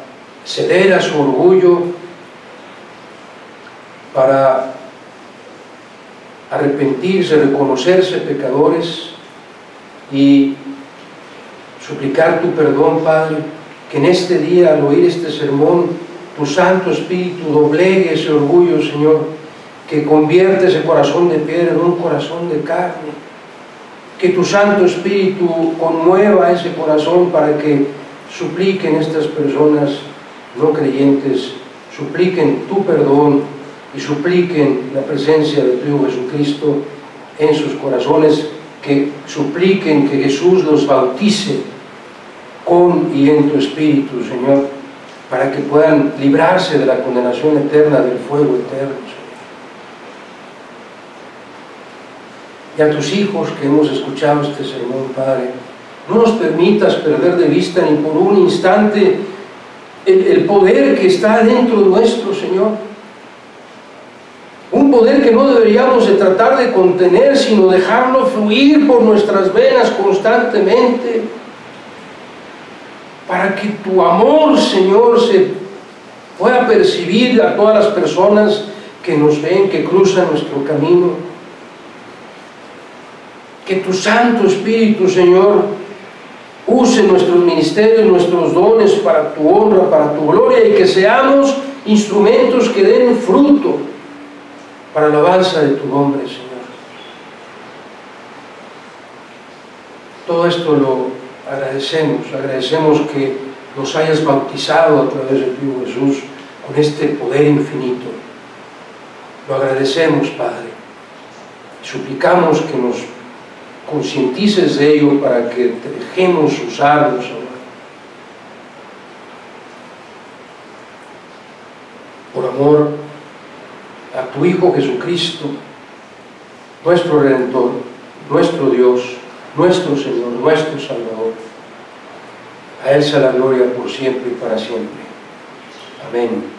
ceder a su orgullo, para arrepentirse, reconocerse pecadores y suplicar tu perdón, Padre, que en este día, al oír este sermón, tu Santo Espíritu doblegue ese orgullo, Señor, que convierte ese corazón de piedra en un corazón de carne, que tu Santo Espíritu conmueva ese corazón para que supliquen estas personas no creyentes, supliquen tu perdón y supliquen la presencia de tu Hijo Jesucristo en sus corazones, que supliquen que Jesús los bautice con y en tu Espíritu, Señor, para que puedan librarse de la condenación eterna, del fuego eterno, Señor. Y a tus hijos que hemos escuchado este sermón, Padre, no nos permitas perder de vista ni por un instante el poder que está dentro nuestro, Señor. Un poder que no deberíamos de tratar de contener, sino dejarlo fluir por nuestras venas constantemente. para que tu amor, Señor, se pueda percibir a todas las personas que nos ven, que cruzan nuestro camino. Que tu Santo Espíritu, Señor, use nuestros ministerios, nuestros dones para tu honra, para tu gloria, y que seamos instrumentos que den fruto para la alabanza de tu nombre, Señor. Todo esto lo agradecemos que nos hayas bautizado a través de tu Hijo Jesús con este poder infinito. Lo agradecemos, Padre. Suplicamos que nos concientices de ello para que te dejemos usarnos ahora. Por amor a tu Hijo Jesucristo, nuestro Redentor, nuestro Dios, nuestro Señor, nuestro Salvador. A Él sea la gloria por siempre y para siempre. Amén.